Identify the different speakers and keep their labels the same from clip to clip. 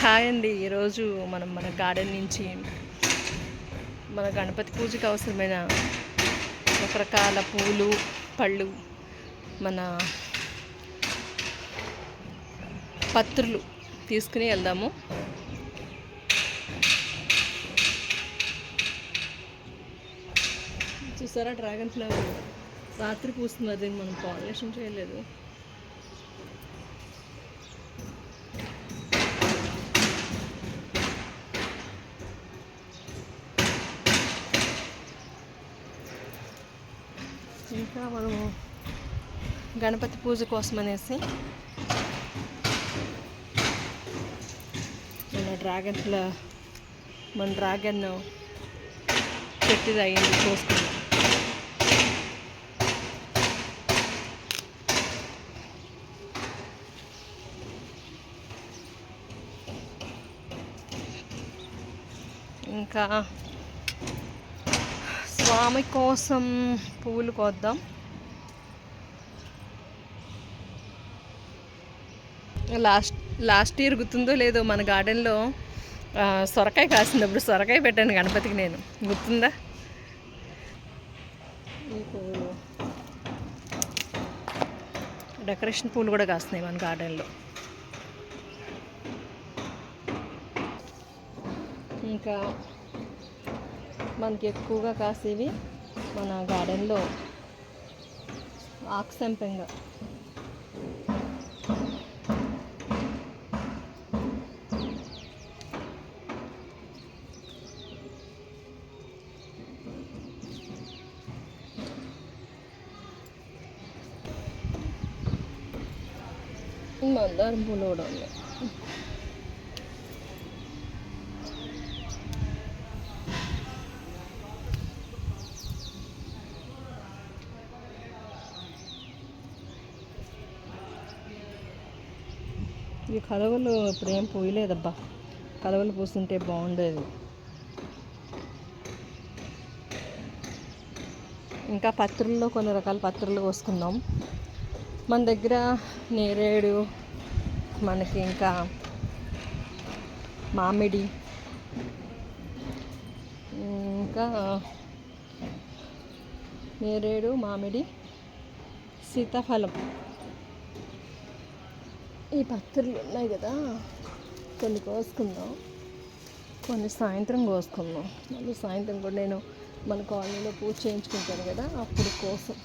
Speaker 1: Hi అండి. ఈరోజు మనం మన గార్డెన్ నుంచి మన గణపతి పూజకి అవసరమైన రకరకాల పూలు, పళ్ళు, మన పత్రులు తీసుకుని వెళ్దాము. చూసారా, డ్రాగన్ ఫ్లవర్ రాత్రి పూస్తుంది. అది మనం పాలినేషన్ చేయలేదు. ఇంకా మనము గణపతి పూజ కోసం అనేసి మన డ్రాగన్ చెట్టుది అయ్యింది చూసుకున్నాం. ఇంకా స్వామి కోసం పువ్వులు కోద్దాం. లాస్ట్ ఇయర్ గుర్తుందో లేదో, మన గార్డెన్లో సొరకాయ కాసినప్పుడు సొరకాయ పెట్టాను గణపతికి. నేను గుర్తుందా? ఈ పువ్వులు డెకరేషన్ పూలు కూడా కాస్తున్నాయి మన గార్డెన్లో. ఇంకా మనకి ఎక్కువగా కాసేవి మన గార్డెన్లో ఆకుసంపెంగ. మందారం పూలు కూడా ఉన్నాయి. ఈ కలవలు ఇప్పుడు ఏం పూయలేదబ్బా. కలవలు పూస్తుంటే బాగుండేది. ఇంకా పత్రుల్లో కొన్ని రకాల పత్రులు కోసుకుందాం. మన దగ్గర నేరేడు, మనకి ఇంకా మామిడి, ఇంకా నేరేడు, మామిడి, సీతాఫలం, ఈ పత్రులు ఉన్నాయి కదా. కొన్ని కోసుకుందాం, కొన్ని సాయంత్రం కోసుకుందాం. మళ్ళీ సాయంత్రం కూడా నేను మన కాలనీలో పూజ చేయించుకుంటాను కదా, అప్పుడు కోసం.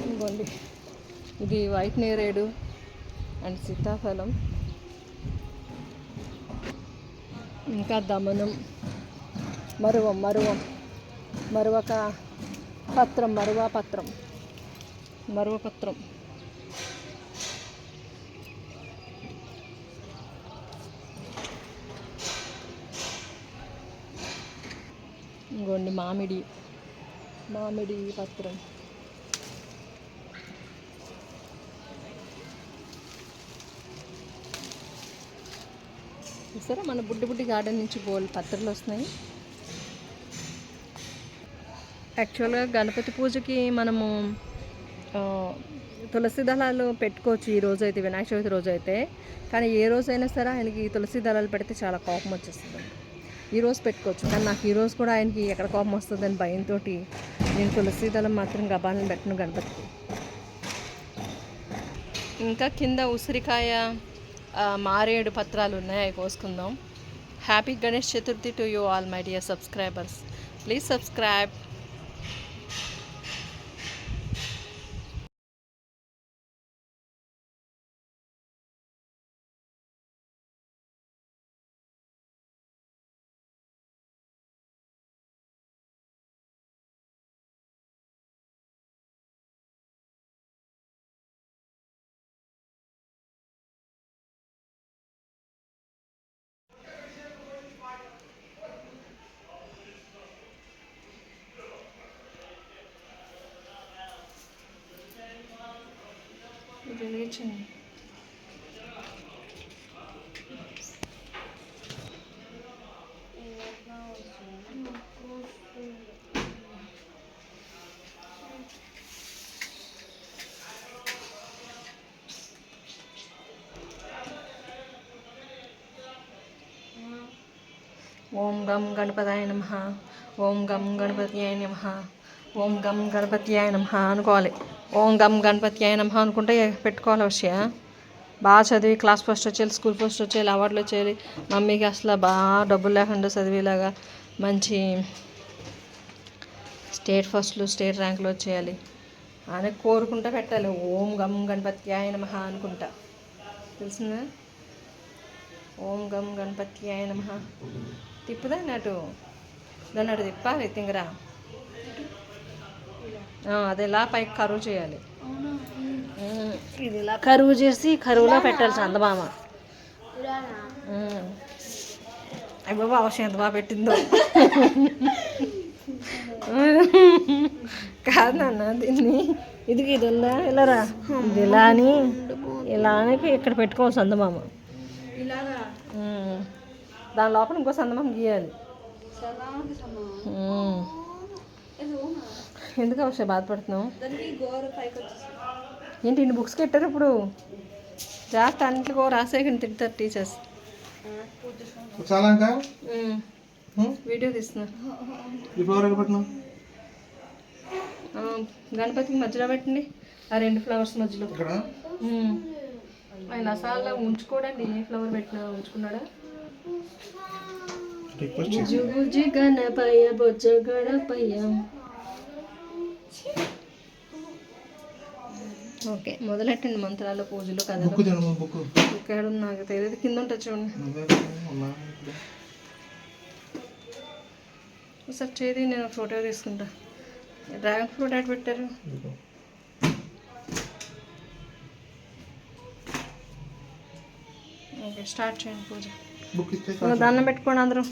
Speaker 1: ఇదిగోండి, ఇది వైట్ నేరేడు అండ్ సీతాఫలం. ఇంకా దమనం, మరువపత్రం. ఇంకోండి మామిడి పత్రం. చూసారా, మన బుడ్డి గార్డెన్ నుంచి బోల్ పత్రులు వస్తున్నాయి. యాక్చువల్గా గణపతి పూజకి మనము తులసి దళాలు పెట్టుకోవచ్చు ఈ రోజు అయితే, వినాయక చవితి రోజు అయితే. కానీ ఏ రోజైనా సరే ఆయనకి తులసి దళాలు పెడితే చాలా కోపం వచ్చేస్తుంది. ఈ రోజు పెట్టుకోవచ్చు, కానీ నాకు ఈ రోజు కూడా ఆయనకి ఎక్కడ కోపం వస్తుందని భయంతో నేను తులసి దళం మాత్రం గబాలను పెట్టను గణపతికి. ఇంకా కింద ఉసిరికాయ, మారేడు పత్రాలు ఉన్నాయి, అవి కోసుకుందాం. Happy Ganesh Chaturthi to you all my dear subscribers. Please subscribe. వెలిగించండి. ఓం గం గణపతాయ నమః, ఓం గం గణపత్యాయ నమః, ఓం గం గణపత్యాయ నమః అనుకోవాలి. ఓం గం గణపత్యాయ నమః అనుకుంటే పెట్టుకోవాలి. విషయ బాగా చదివి క్లాస్ ఫస్ట్ వచ్చేయాలి, స్కూల్ ఫస్ట్ వచ్చేయాలి, అవార్డులు వచ్చేయాలి, మమ్మీకి అసలు బాగా డబ్బులు లేకుండా చదివేలాగా మంచి స్టేట్ ఫస్ట్లు స్టేట్ ర్యాంకులు వచ్చేయాలి అని కోరుకుంటా పెట్టాలి. ఓం గం గణపత్యాయ నమః అనుకుంటా. తెలిసిందా? ఓం గం గణపత్యాయ నమః. తిప్పుదా అన్నట్టు దాన్ని అటు తిప్పాలి తింగరా. అది ఇలా పైకి కరువు చేయాలి. ఇది ఇలా కరువు చేసి కరువులో పెట్టాలి చందమామ. అయ్య బాబా అవసరం ఎంత బాగా పెట్టిందో. కాదు నాన్న దీన్ని ఇది ఉందా ఇలారా, ఇది ఇలా అని ఇక్కడ పెట్టుకోవాలి చందమామ. దాని లోపల ఇంకో చందమామ గీయాలి. ఎందుకు అవసరం బాధపడుతున్నావు? ఏంటి ఇన్ని బుక్స్ పెట్టారు ఇప్పుడు? జాగ్రత్త అన్నింటికో రాసేయకండి, తిడతారు టీచర్స్. వీడియో తీస్తున్నా. గణపతికి మధ్యలో పెట్టండి, ఆ 2 ఫ్లవర్స్ మధ్యలో. ఆయన అసలు ఉంచుకోడండి, ఏ ఫ్లవర్ పెట్టినా ఉంచుకున్నాడా? బుజ్జి బుజ్జి గణపయ్య బొజ్జ గణపయ్య. ఓకే మొదలెట్టండి మంత్రాలు పూజలు కథలు. ఇక్కడ నాకు తెలియదు, కింద ఉంటుంది చూడండి. ఒకసారి చేది, నేను ఫోటో తీసుకుంటా. డ్రాగన్ ఫ్రూట్ యాడ్ పెట్టారు. ఓకే స్టార్ట్ చేయండి పూజ. దండం పెట్టుకోండి అందరూ.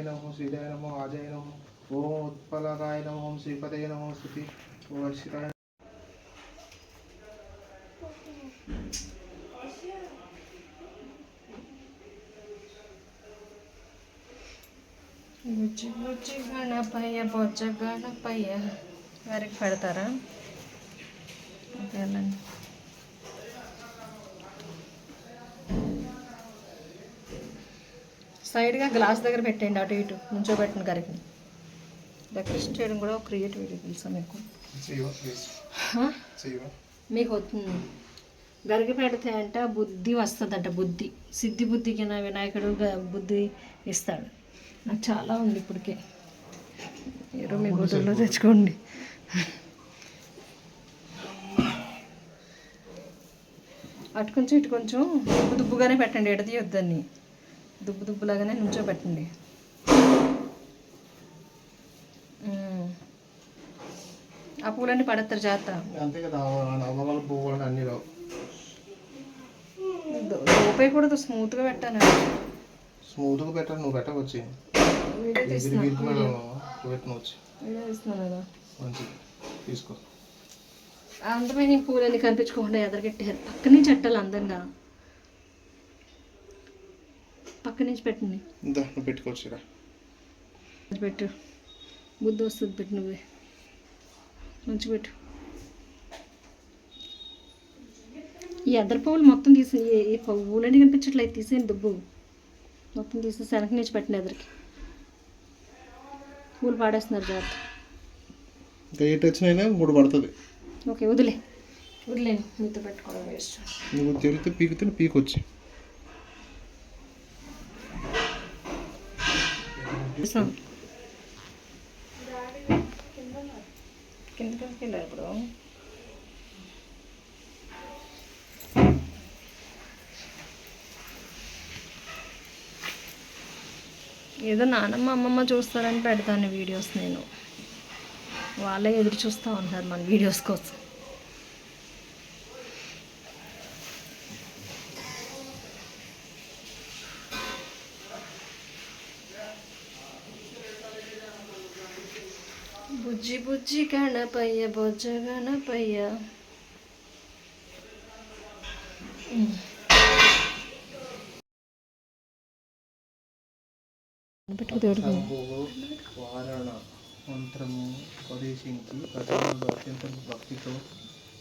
Speaker 2: నమో శ్రీదాయ నమో ఆజయ నమో ఓం ఉత్పలకాయ నమో ఓం శ్రీపదయ నమో స్తుతి ఓం వర్షితాయ.
Speaker 1: బుజ్జి బుజ్జి గణపయ్య బొజ్జ గణపయ్య వారికి పెడతారా? ఓకే వెళ్ళండి. సైడ్గా గ్లాస్ దగ్గర పెట్టండి, అటు ఇటు నుంచోబెట్టండి గరికి. డెకరేషన్ చేయడం కూడా ఒక క్రియేటివిటీ తెలుసా మీకు? మీకు వస్తుంది. గరికి పెడితే అంట బుద్ధి వస్తుందంట. బుద్ధి సిద్ధి బుద్ధికి నా వినాయకుడు బుద్ధి ఇస్తాడు. నాకు చాలా ఉంది ఇప్పటికే. మీరు మీ బుద్ధుల్లో తెచ్చుకోండి. అటు కొంచెం ఇటు కొంచెం దుబ్బు దుబ్బుగానే పెట్టండి, ఎడది వద్దని. దుబ్బు దుబ్బులాగానే నుంచోబెట్టండి. ఆ పూలన్నీ పడతారు జాగ్రత్త. దోపేయకూడదు, స్మూత్గా పెట్టాలి.
Speaker 2: స్మూత్గా పెట్టాలి. నువ్వు పెట్టవచ్చు.
Speaker 1: వీడియో తీస్తున్నాను కదా,
Speaker 2: తీసుకో.
Speaker 1: అందమైన పూలన్నీ కనిపించుకోకుండా ఎదరగట్టారు. పక్క నుంచి పెట్టాలి అందంగా. పక్క నుంచి పెట్టండి.
Speaker 2: పెట్టుకోవచ్చురా.
Speaker 1: పెట్టు, బుద్ధి వస్తుంది. పెట్టు, నువ్వే మంచి పెట్టు. ఈ ఎదర పువ్వులు మొత్తం తీసి, ఈ పువ్వులన్నీ కనిపించట్లేదు, తీసేయండి. దుబ్బు మొత్తం తీసేసి వెనక నుంచి పెట్టండి. ఎదరికి పూలు పాడేస్తున్నారు జాగ్రత్త.
Speaker 2: ఎయిట్ వచ్చినా 3 పడుతుంది.
Speaker 1: ఓకే వదిలేండి, మీతో పెట్టుకోవడం వేస్ట్.
Speaker 2: నువ్వు తెలితే పీకితే పీకొచ్చి
Speaker 1: కిందకి వెళ్ళారు ఇప్పుడు. ఏదో నానమ్మ అమ్మమ్మ చూస్తారని పెడతాను వీడియోస్. నేను వాళ్ళే ఎదురు చూస్తూ ఉంటారు మన వీడియోస్ కోసం. బుజ్జి బుజ్జి గణపయ్య బొజ్జ గణపయ్య. పెట్టుకు దేవుడికి
Speaker 2: శంభువు వారణ మంత్రము ఉపదేశించి ప్రజలను అత్యంత భక్తితో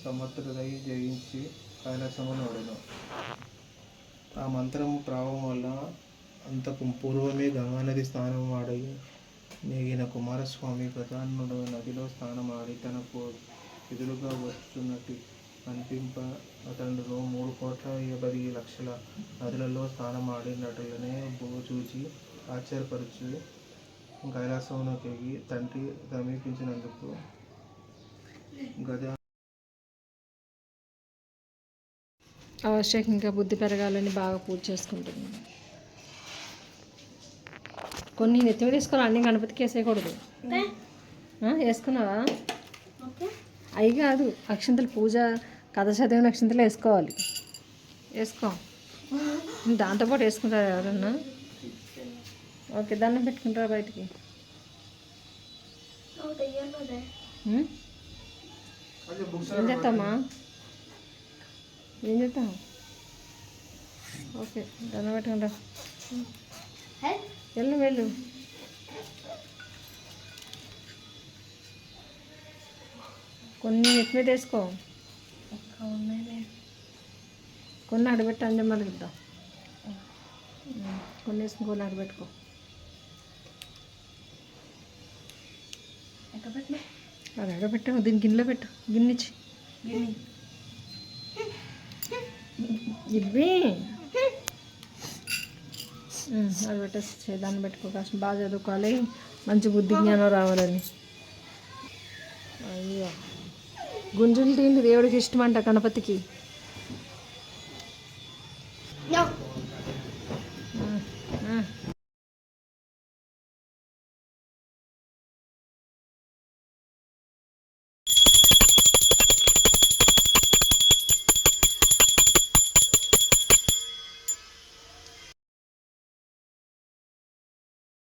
Speaker 2: సమర్థుడై జయించి కైలాసము నోడెను. ఆ మంత్రము ప్రభావం వల్ల అంతకు పూర్వమే గంగానది స్నానం ఆడి నేగిన కుమారస్వామి ప్రధానుడు నదిలో స్నానమాడి తనకు ఎదురుగా వస్తున్నట్టు కనిపింప అతడు 3,50,00,000 నదులలో స్నానమాడినట్లనే చూచి ఆశ్చర్యపరచు కైలాసమునకెగి తండ్రి సమీపించినందుకు గజ
Speaker 1: ఆవశ్యకంగా బుద్ధి పెరగాలని బాగా పూజ చేసుకుంటుంది. కొన్ని నెత్తిమి తీసుకోవాలి, అన్ని గణపతికి వేసేయకూడదు. వేసుకున్నావా? అవి కాదు, అక్షంతలు పూజ కథ చదివిన అక్షంతలు వేసుకోవాలి. వేసుకో, దాంతోపాటు వేసుకుంటారా ఎవరన్నా? ఓకే, దండం పెట్టుకుంటారా బయటికి? ఏం చేస్తామా? ఏం చేస్తాం? ఓకే, దండం పెట్టుకుంటా. వెళ్ళు. కొన్ని నెట్ మీద వేసుకో, కొన్ని అడబెట్టి అంజమ్మలు ఇద్దాం. కొన్ని వేసుకుని కొన్ని అడబెట్టుకో. అది అడబెట్టావు, దీన్ని గిన్నెలో పెట్టు. గిన్నెచ్చి ఇవి అది పెట్టేసి దాన్ని పెట్టుకో. కాస్త బాగా చదువుకోవాలి, మంచి బుద్ధి జ్ఞానం రావాలని. అయ్యో, గుంజులు తిండి దేవుడికి ఇష్టమంట గణపతికి.